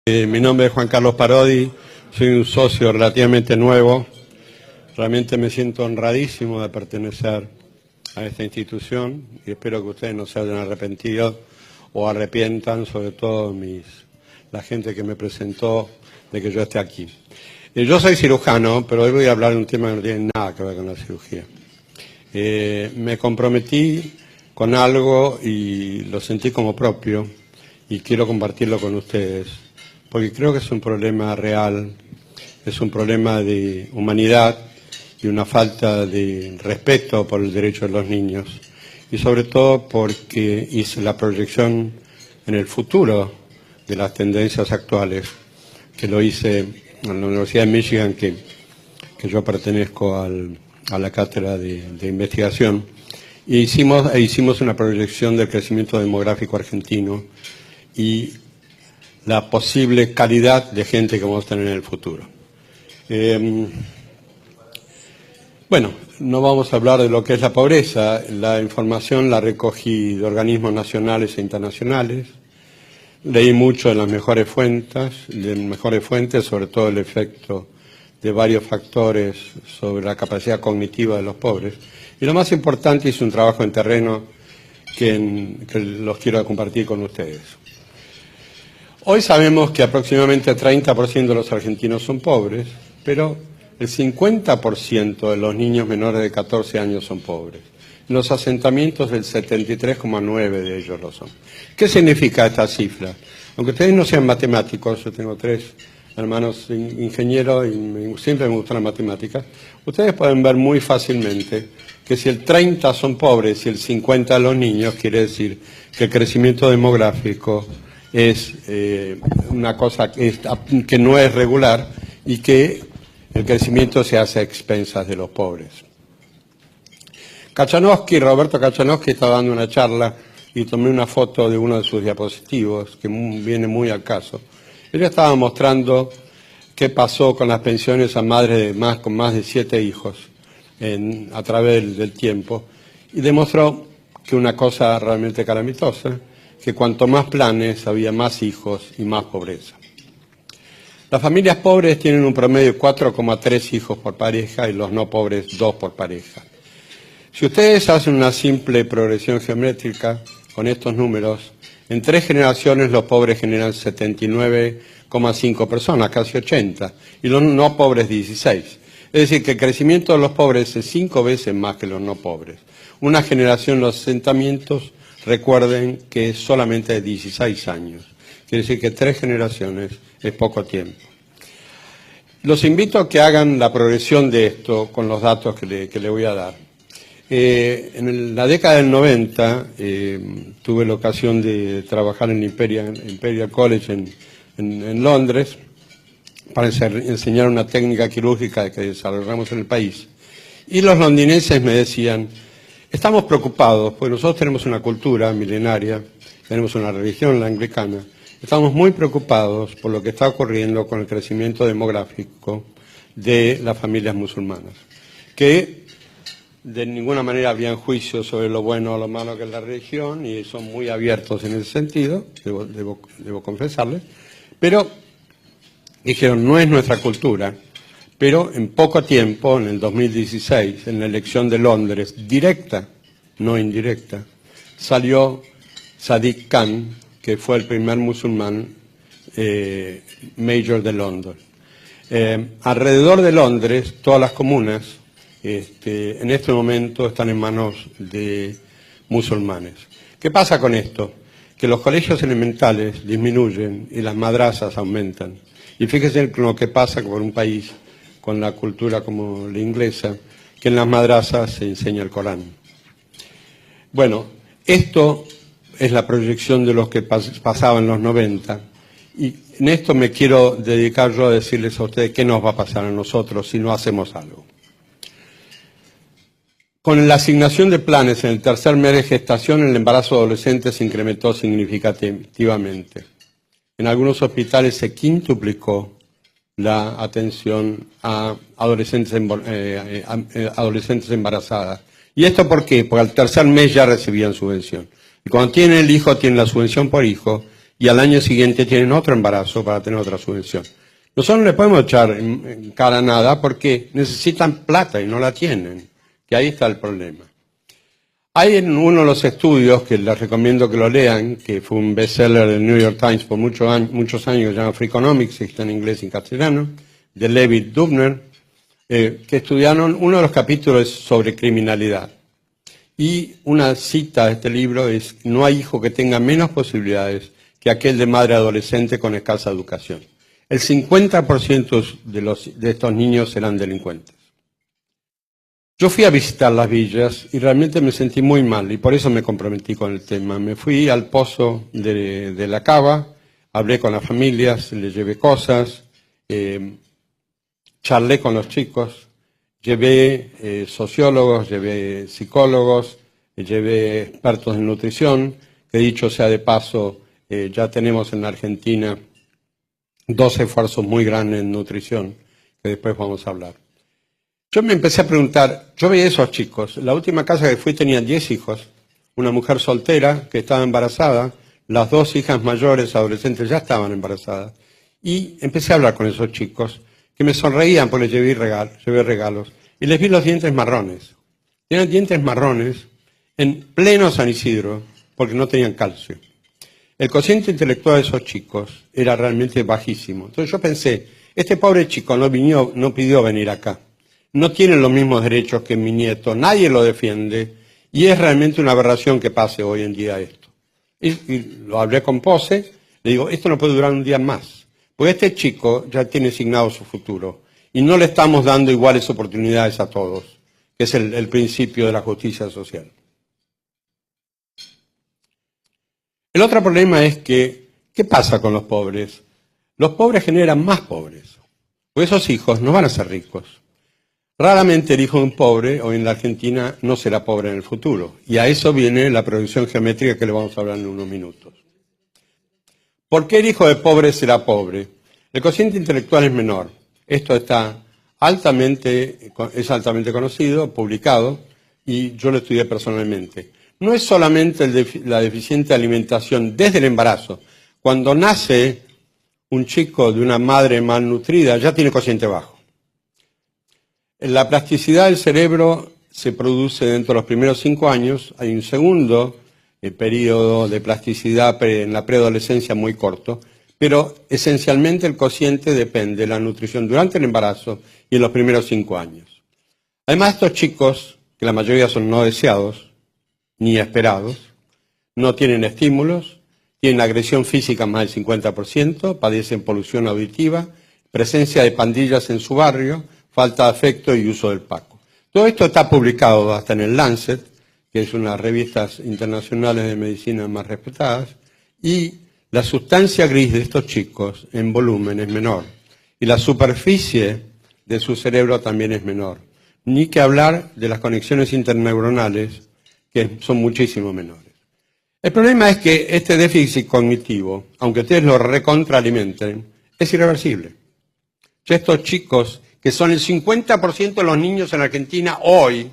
Mi nombre es Juan Carlos Parodi, soy un socio relativamente nuevo. Realmente me siento honradísimo de pertenecer a esta institución y espero que ustedes no se hayan arrepentido o arrepientan, sobre todo la gente que me presentó, de que yo esté aquí. Yo soy cirujano, pero hoy voy a hablar de un tema que no tiene nada que ver con la cirugía. Me comprometí con algo y lo sentí como propio y quiero compartirlo con ustedes, porque creo que es un problema real, es un problema de humanidad y una falta de respeto por el derecho de los niños, y sobre todo porque hice la proyección en el futuro de las tendencias actuales, que lo hice en la Universidad de Michigan, que yo pertenezco a la cátedra de investigación, e hicimos una proyección del crecimiento demográfico argentino y la posible calidad de gente que vamos a tener en el futuro. Bueno, no vamos a hablar de lo que es la pobreza. La información la recogí de organismos nacionales e internacionales. Leí mucho de las mejores fuentes, sobre todo el efecto de varios factores sobre la capacidad cognitiva de los pobres. Y lo más importante, hice un trabajo en terreno que los quiero compartir con ustedes. Hoy sabemos que aproximadamente 30% de los argentinos son pobres, pero el 50% de los niños menores de 14 años son pobres. En los asentamientos el 73,9% de ellos lo son. ¿Qué significa esta cifra? Aunque ustedes no sean matemáticos, yo tengo 3 hermanos ingenieros y siempre me gustan las matemáticas, ustedes pueden ver muy fácilmente que si el 30 son pobres y el 50 de los niños, quiere decir que el crecimiento demográfico es una cosa que no es regular y que el crecimiento se hace a expensas de los pobres. Roberto Kachanowski estaba dando una charla y tomé una foto de uno de sus diapositivos que viene muy al caso. Él estaba mostrando qué pasó con las pensiones a madres con más de 7 hijos a través del tiempo, y demostró que una cosa realmente calamitosa, que cuanto más planes había más hijos y más pobreza. Las familias pobres tienen un promedio de 4,3 hijos por pareja y los no pobres 2 por pareja. Si ustedes hacen una simple progresión geométrica con estos números, en 3 generaciones los pobres generan 79,5 personas, casi 80, y los no pobres 16. Es decir, que el crecimiento de los pobres es 5 veces más que los no pobres. Una generación, los asentamientos, recuerden que es solamente de 16 años. Quiere decir que 3 generaciones es poco tiempo. Los invito a que hagan la progresión de esto con los datos que le voy a dar. En la década del 90 tuve la ocasión de trabajar en Imperial College en Londres para enseñar una técnica quirúrgica que desarrollamos en el país. Y los londinenses me decían, estamos preocupados, pues nosotros tenemos una cultura milenaria, tenemos una religión, la anglicana, estamos muy preocupados por lo que está ocurriendo con el crecimiento demográfico de las familias musulmanas, que de ninguna manera habían juicios sobre lo bueno o lo malo que es la religión y son muy abiertos en ese sentido, debo confesarles, pero dijeron, no es nuestra cultura. Pero en poco tiempo, en el 2016, en la elección de Londres, directa, no indirecta, salió Sadiq Khan, que fue el primer musulmán mayor de Londres. Alrededor de Londres, todas las comunas, en este momento están en manos de musulmanes. ¿Qué pasa con esto? Que los colegios elementales disminuyen y las madrasas aumentan. Y fíjense lo que pasa con un país con la cultura como la inglesa, que en las madrasas se enseña el Corán. Bueno, esto es la proyección de los que pasaba en los 90, y en esto me quiero dedicar yo a decirles a ustedes qué nos va a pasar a nosotros si no hacemos algo. Con la asignación de planes en el tercer mes de gestación, el embarazo adolescente se incrementó significativamente. En algunos hospitales se quintuplicó la atención a adolescentes embarazadas. ¿Y esto por qué? Porque al tercer mes ya recibían subvención. Y cuando tienen el hijo, tienen la subvención por hijo, y al año siguiente tienen otro embarazo para tener otra subvención. Nosotros no le podemos echar en cara nada porque necesitan plata y no la tienen, que ahí está el problema. Hay en uno de los estudios, que les recomiendo que lo lean, que fue un bestseller del New York Times por muchos años, se llama Freakonomics, está en inglés y en castellano, de Levi Dubner, que estudiaron uno de los capítulos sobre criminalidad. Y una cita de este libro es: no hay hijo que tenga menos posibilidades que aquel de madre adolescente con escasa educación. El 50% de estos niños serán delincuentes. Yo fui a visitar las villas y realmente me sentí muy mal y por eso me comprometí con el tema. Me fui al pozo de la cava, hablé con las familias, les llevé cosas, charlé con los chicos, llevé sociólogos, llevé psicólogos, llevé expertos en nutrición, que dicho sea de paso, ya tenemos en la Argentina 2 esfuerzos muy grandes en nutrición, que después vamos a hablar. Yo me empecé a preguntar, yo veía a esos chicos, la última casa que fui tenían 10 hijos, una mujer soltera que estaba embarazada, las 2 hijas mayores, adolescentes, ya estaban embarazadas, y empecé a hablar con esos chicos, que me sonreían porque les llevé regalos, y les vi los dientes marrones. Tenían dientes marrones en pleno San Isidro, porque no tenían calcio. El cociente intelectual de esos chicos era realmente bajísimo. Entonces yo pensé, este pobre chico no pidió venir acá. No tiene los mismos derechos que mi nieto, nadie lo defiende, y es realmente una aberración que pase hoy en día esto. Y lo hablé con Pose, le digo, esto no puede durar un día más, porque este chico ya tiene asignado su futuro, y no le estamos dando iguales oportunidades a todos, que es el principio de la justicia social. El otro problema es que, ¿qué pasa con los pobres? Los pobres generan más pobres, porque esos hijos no van a ser ricos. Raramente el hijo de un pobre, hoy en la Argentina, no será pobre en el futuro. Y a eso viene la progresión geométrica que le vamos a hablar en unos minutos. ¿Por qué el hijo de pobre será pobre? El cociente intelectual es menor. Esto es altamente conocido, publicado, y yo lo estudié personalmente. No es solamente la deficiente alimentación desde el embarazo. Cuando nace un chico de una madre malnutrida, ya tiene cociente bajo. La plasticidad del cerebro se produce dentro de los primeros 5 años. Hay un segundo periodo de plasticidad en la preadolescencia muy corto, pero esencialmente el cociente depende de la nutrición durante el embarazo y en los primeros 5 años. Además, estos chicos, que la mayoría son no deseados ni esperados, no tienen estímulos, tienen agresión física más del 50%, padecen polución auditiva, presencia de pandillas en su barrio, falta de afecto y uso del paco. Todo esto está publicado hasta en el Lancet, que es una de las revistas internacionales de medicina más respetadas, y la sustancia gris de estos chicos en volumen es menor, y la superficie de su cerebro también es menor. Ni que hablar de las conexiones interneuronales, que son muchísimo menores. El problema es que este déficit cognitivo, aunque ustedes lo recontraalimenten, es irreversible. Estos chicos, que son el 50% de los niños en Argentina hoy,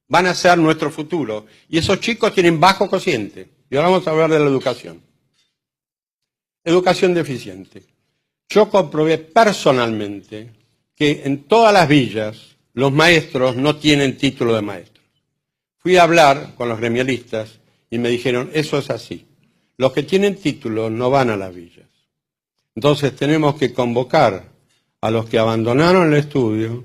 van a ser nuestro futuro. Y esos chicos tienen bajo cociente. Y ahora vamos a hablar de la educación. Educación deficiente. Yo comprobé personalmente que en todas las villas los maestros no tienen título de maestro. Fui a hablar con los gremialistas y me dijeron, eso es así. Los que tienen título no van a las villas. Entonces tenemos que convocar a los que abandonaron el estudio